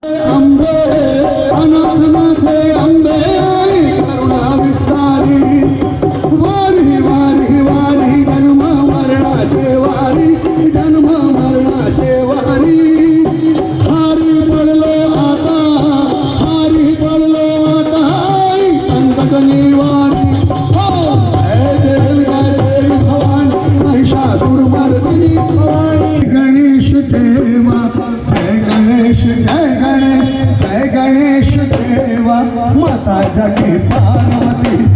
अंबे अनाथनाथे अंबे करुणा विस्तारी वारी वारी वारी जन्म मरणाचे वारी जन्म मरणाचे वारी हारी पडलो आता हारी पडलो आता संकट निवारी हो जय देवी भवानी महिषासुरमर्दिनी भवानी गणेश देवा जय गणेश जय गणेश जय गणेश देवा माता जगी पार्वती